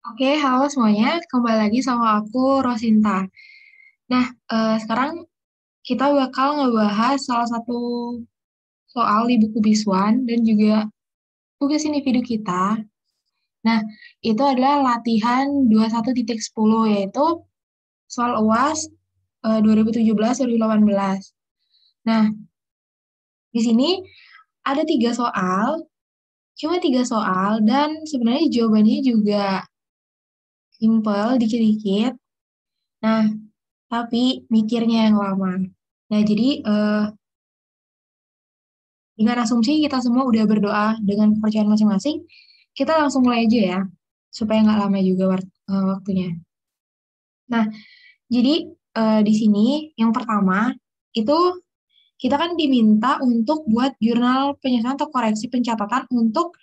Oke, halo semuanya. Kembali lagi sama aku, Rosinta. Nah, sekarang kita bakal ngebahas salah satu soal di buku Biswan dan juga tugas individu kita. Nah, itu adalah latihan 21.10, yaitu soal UAS 2017-2018. Nah, di sini ada cuma tiga soal, dan sebenarnya jawabannya juga simple, dikit-dikit. Nah, tapi mikirnya yang lama. Nah, jadi dengan asumsi kita semua udah berdoa dengan kepercayaan masing-masing, kita langsung mulai aja ya, supaya nggak lama juga waktunya. Nah, jadi di sini yang pertama itu kita kan diminta untuk buat jurnal penyusunan atau koreksi pencatatan untuk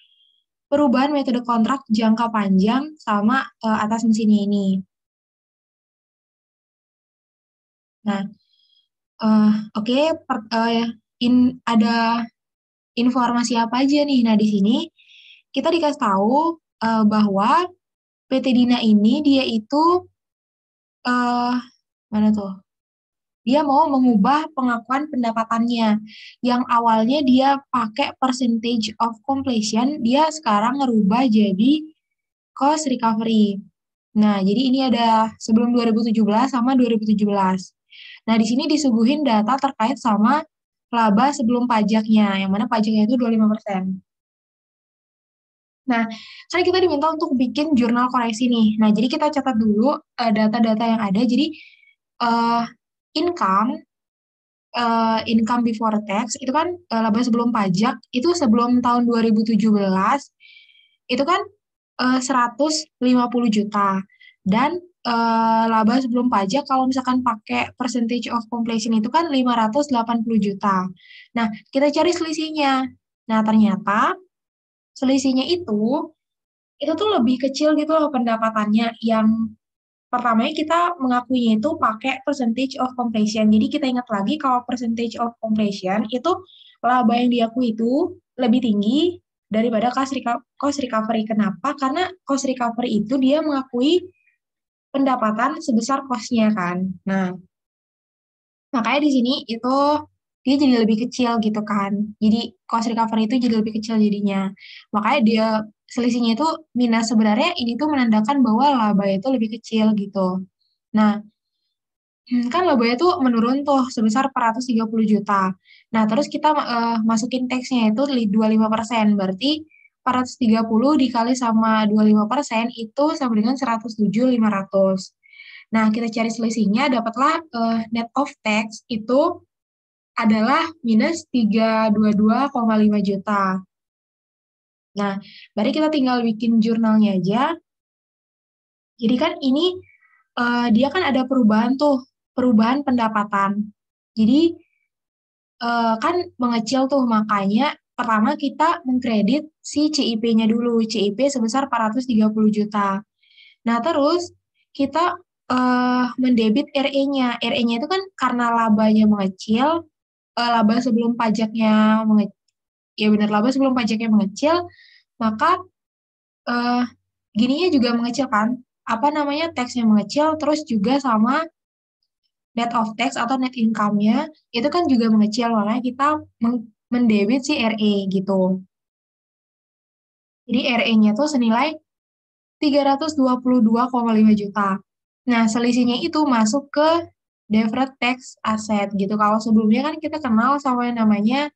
perubahan metode kontrak jangka panjang sama atas mesinnya ini. Nah, oke, ada informasi apa aja nih? Nah, di sini kita dikasih tahu bahwa PT Dina ini dia itu eh mana tuh? Dia mau mengubah pengakuan pendapatannya. Yang awalnya dia pakai percentage of completion, dia sekarang ngerubah jadi cost recovery. Nah, jadi ini ada sebelum 2017 sama 2017. Nah, di sini disuguhin data terkait sama laba sebelum pajaknya, yang mana pajaknya itu 25%. Nah, kan kita diminta untuk bikin jurnal koreksi nih. Nah, jadi kita catat dulu data-data yang ada. Jadi, eh, income, income before tax, itu kan laba sebelum pajak, itu sebelum tahun 2017, itu kan 150 juta. Dan laba sebelum pajak, kalau misalkan pakai percentage of completion itu kan 580 juta. Nah, kita cari selisihnya. Nah, ternyata selisihnya itu tuh lebih kecil gitu loh pendapatannya. Yang pertamanya kita mengakuinya itu pakai percentage of completion. Jadi kita ingat lagi kalau percentage of completion itu laba yang diakui itu lebih tinggi daripada cost recovery. Kenapa? Karena cost recovery itu dia mengakui pendapatan sebesar cost-nya kan. Nah, makanya di sini itu dia jadi lebih kecil gitu kan. Jadi cost recovery itu jadi lebih kecil jadinya. Makanya dia selisihnya itu minus, sebenarnya ini tuh menandakan bahwa laba itu lebih kecil gitu. Nah, kan labanya tuh menurun tuh sebesar 430 juta. Nah, terus kita masukin teksnya itu 25%. Berarti 430 dikali sama 25% itu sama dengan 107.500. Nah, kita cari selisihnya, dapatlah net of tax itu adalah minus 322,5 juta. Nah, berarti kita tinggal bikin jurnalnya aja. Jadi kan ini dia kan ada perubahan tuh, perubahan pendapatan. Jadi kan mengecil tuh, makanya pertama kita mengkredit si CIP-nya dulu, CIP sebesar 430 juta. Nah, terus kita mendebit RE-nya. RE-nya itu kan karena labanya mengecil, laba sebelum pajaknya mengecil, ya benar, laba sebelum pajaknya mengecil, maka eh, gininya juga mengecil kan, apa namanya, teksnya mengecil, terus juga sama net of tax atau net income-nya itu kan juga mengecil, makanya kita mendebit si RE gitu. Jadi RE-nya tuh senilai 322,5 juta. Nah, selisihnya itu masuk ke deferred tax asset gitu. Kalau sebelumnya kan kita kenal sama yang namanya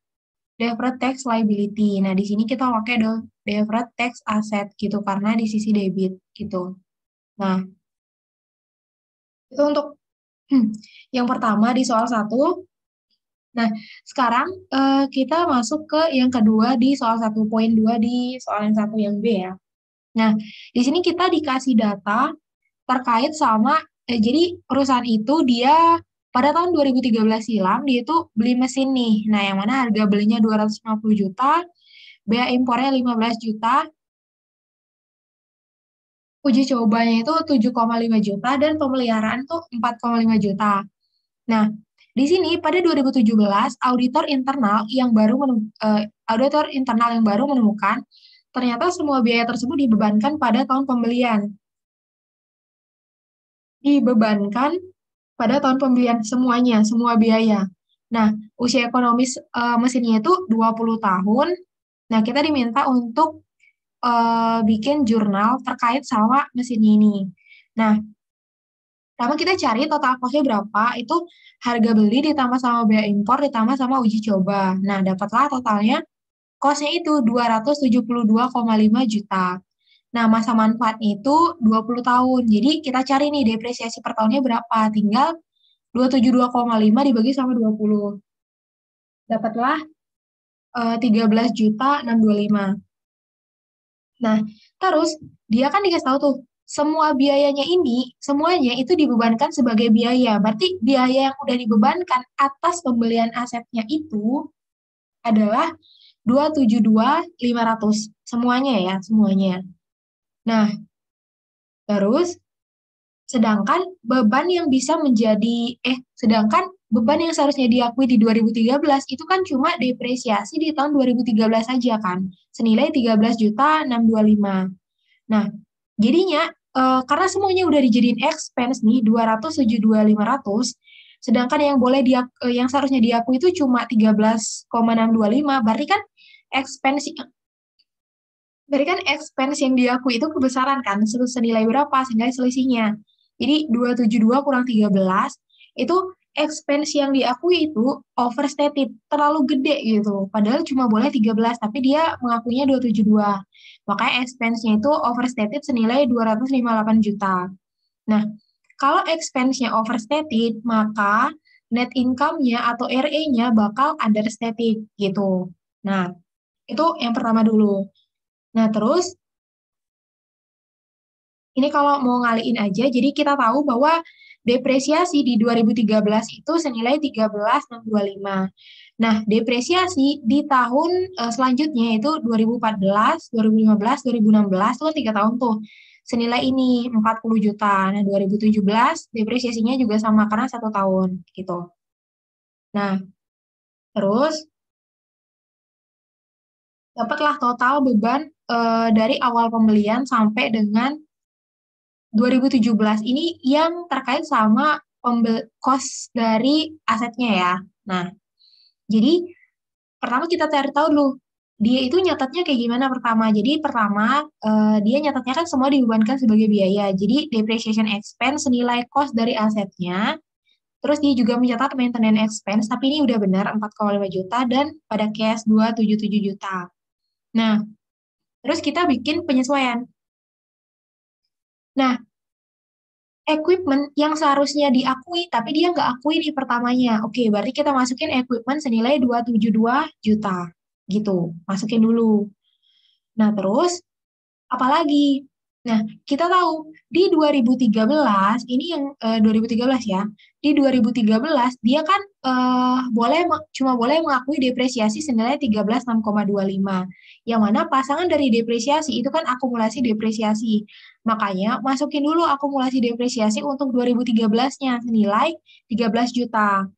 deferred tax liability. Nah, di sini kita pakai deferred tax asset gitu karena di sisi debit gitu. Nah, itu untuk yang pertama di soal satu. Nah, sekarang kita masuk ke yang kedua di soal 1.2 di soal yang satu yang B ya. Nah, di sini kita dikasih data terkait sama, jadi perusahaan itu dia pada tahun 2013 silam dia itu beli mesin nih. Nah, yang mana harga belinya 250 juta, bea impornya 15 juta, uji cobanya itu 7,5 juta, dan pemeliharaan tuh 4,5 juta. Nah, di sini pada 2017 auditor internal yang baru menemukan ternyata semua biaya tersebut dibebankan pada tahun pembelian. dibebankan pada tahun pembelian semuanya, semua biaya. Nah, usia ekonomis mesinnya itu 20 tahun. Nah, kita diminta untuk bikin jurnal terkait sama mesin ini. Nah, pertama kita cari total cost-nya berapa, itu harga beli ditambah sama biaya impor ditambah sama uji coba. Nah, dapatlah totalnya cost-nya itu 272,5 juta. Nah, masa manfaatnya itu 20 tahun. Jadi kita cari nih depresiasi per tahunnya berapa. Tinggal 272,5 dibagi sama 20. Dapatlah 13 juta 625. Nah, terus dia kan dikasih tahu tuh, semua biayanya ini, semuanya itu dibebankan sebagai biaya. Berarti biaya yang udah dibebankan atas pembelian asetnya itu adalah 272.500. Semuanya ya, semuanya. Nah, terus sedangkan beban yang bisa menjadi, sedangkan beban yang seharusnya diakui di 2013 itu kan cuma depresiasi di tahun 2013 saja kan, senilai 13 juta 625. Nah, jadinya karena semuanya udah dijadiin expense nih 272.500, sedangkan yang yang seharusnya diakui itu cuma 13,625, berarti kan expense yang diakui itu kebesaran kan, senilai berapa sehingga selisihnya. Jadi 272 kurang 13 itu expense yang diakui itu overstated, terlalu gede gitu. Padahal cuma boleh 13 tapi dia mengakuinya 272. Makanya expense-nya itu overstated senilai 258 juta. Nah, kalau expense-nya overstated, maka net income-nya atau RE-nya bakal understated gitu. Nah, itu yang pertama dulu. Nah, terus ini kalau mau ngaliin aja, jadi kita tahu bahwa depresiasi di 2013 itu senilai 13.625. Nah, depresiasi di tahun selanjutnya itu 2014, 2015, 2016, itu kan 3 tahun tuh. Senilai ini 40 juta. Nah, 2017 depresiasinya juga sama karena 1 tahun gitu. Nah, terus dapatlah total beban dari awal pembelian sampai dengan 2017 ini yang terkait sama cost dari asetnya ya. Nah, jadi pertama kita cari tahu dulu dia itu nyatatnya kayak gimana pertama. Jadi pertama dia nyatatnya kan semua dibebankan sebagai biaya. Jadi depreciation expense senilai cost dari asetnya. Terus dia juga mencatat maintenance expense, tapi ini udah benar 4,5 juta dan pada cash 277 juta. Nah, terus kita bikin penyesuaian. Nah, equipment yang seharusnya diakui, tapi dia nggak akui di pertamanya. Oke, berarti kita masukin equipment senilai 272 juta. Gitu, masukin dulu. Nah, terus apalagi? Nah, kita tahu di 2013, ini yang 2013 ya, di 2013 dia kan cuma boleh mengakui depresiasi senilai 13,625. Yang mana pasangan dari depresiasi itu kan akumulasi depresiasi. Makanya masukin dulu akumulasi depresiasi untuk 2013-nya senilai 13 juta.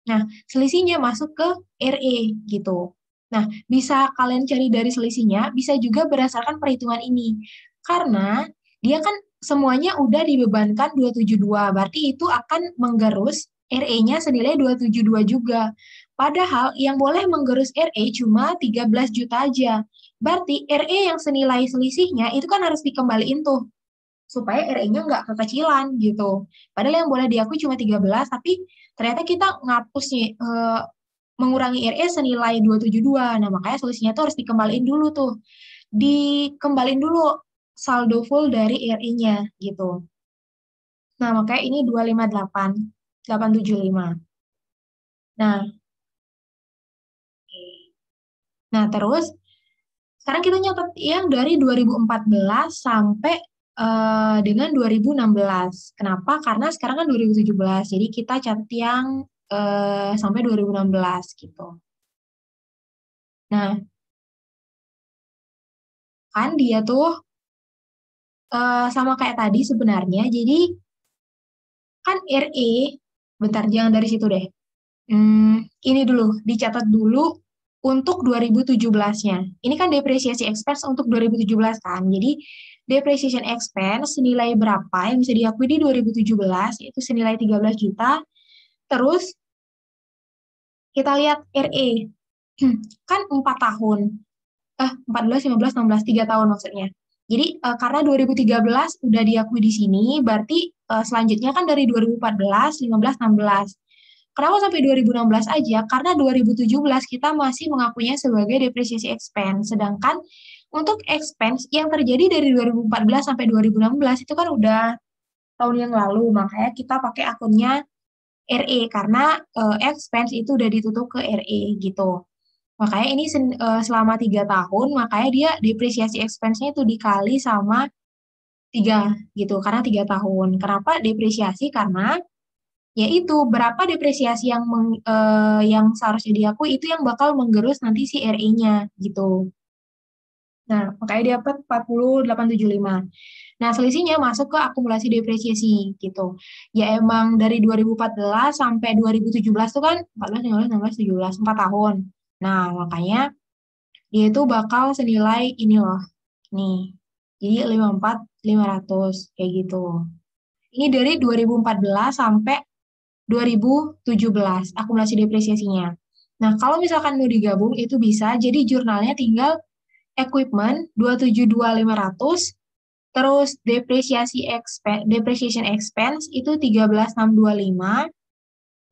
Nah, selisihnya masuk ke RE gitu. Nah, bisa kalian cari dari selisihnya, bisa juga berdasarkan perhitungan ini. Karena dia kan semuanya udah dibebankan 272, berarti itu akan menggerus RE-nya senilai 272 juga. Padahal yang boleh menggerus RE cuma 13 juta aja. Berarti RE yang senilai selisihnya itu kan harus dikembaliin tuh supaya RE-nya nggak kekecilan gitu. Padahal yang boleh diakui cuma 13, tapi ternyata kita ngapus nih, mengurangi RE senilai 272. Nah, makanya solusinya tuh harus dikembaliin dulu tuh. Dikembaliin dulu saldo full dari RE-nya gitu. Nah, makanya ini 258, 875. Nah, nah terus sekarang kita nyatet yang dari 2014 sampai dengan 2016. Kenapa? Karena sekarang kan 2017. Jadi kita catat yang sampai 2016 gitu. Nah, kan dia tuh sama kayak tadi sebenarnya. Jadi kan RE, bentar jangan dari situ deh. Ini dulu, dicatat dulu untuk 2017-nya. Ini kan depresiasi expense untuk 2017 kan. Jadi depreciation expense senilai berapa yang bisa diakui di 2017, yaitu senilai 13 juta. Terus kita lihat RE, kan 4 tahun, 14, 15, 16, 3 tahun maksudnya. Jadi karena 2013 udah diakui di sini, berarti selanjutnya kan dari 2014, 15, 16. Kenapa sampai 2016 aja? Karena 2017 kita masih mengakuinya sebagai depreciasi expense. Sedangkan untuk expense yang terjadi dari 2014 sampai 2016 itu kan udah tahun yang lalu. Makanya kita pakai akunnya RE karena expense itu udah ditutup ke RE gitu. Makanya ini selama 3 tahun, makanya dia depresiasi expense-nya itu dikali sama 3 gitu, karena 3 tahun. Kenapa depresiasi? Karena yaitu berapa depresiasi yang seharusnya diakui itu yang bakal menggerus nanti si RE-nya gitu. Nah, makanya dia dapat 40,875. Nah, selisihnya masuk ke akumulasi depresiasi gitu. Ya emang dari 2014 sampai 2017 tuh kan 14, 15, 16, 17, 4 tahun. Nah, makanya dia itu bakal senilai ini loh. Nih. Jadi 54.500 kayak gitu. Ini dari 2014 sampai 2017 akumulasi depresiasinya. Nah, kalau misalkan mau digabung itu bisa, jadi jurnalnya tinggal equipment 272.500, terus depreciation expense itu 13.625.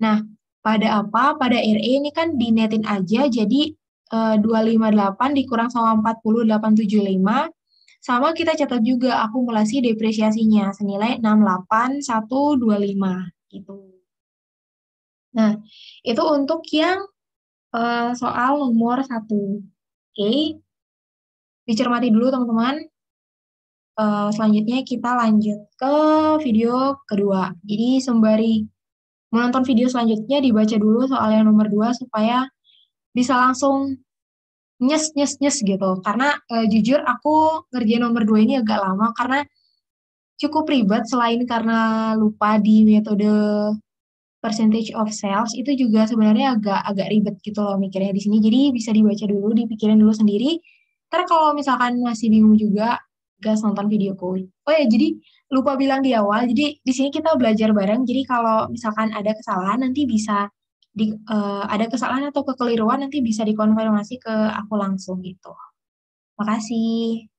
Nah, pada apa? Pada RE ini kan dinetin aja, jadi 258 dikurang sama 40.875, sama kita catat juga akumulasi depresiasinya senilai 68.125 gitu. Nah, itu untuk yang soal nomor 1. Oke, dicermati dulu teman-teman. Selanjutnya kita lanjut ke video kedua. Jadi sembari menonton video selanjutnya dibaca dulu soal yang nomor 2 supaya bisa langsung nyes nyes nyes gitu. Karena jujur aku ngerjain nomor 2 ini agak lama karena cukup ribet selain karena lupa di metode percentage of sales itu juga sebenarnya agak agak ribet gitu loh mikirnya di sini. Jadi bisa dibaca dulu, dipikirin dulu sendiri. Ntar kalau misalkan masih bingung juga, gas nonton videoku. Oh ya, jadi lupa bilang di awal. Jadi di sini kita belajar bareng. Jadi kalau misalkan ada kesalahan nanti bisa ada kesalahan atau kekeliruan nanti bisa dikonfirmasi ke aku langsung gitu. Makasih.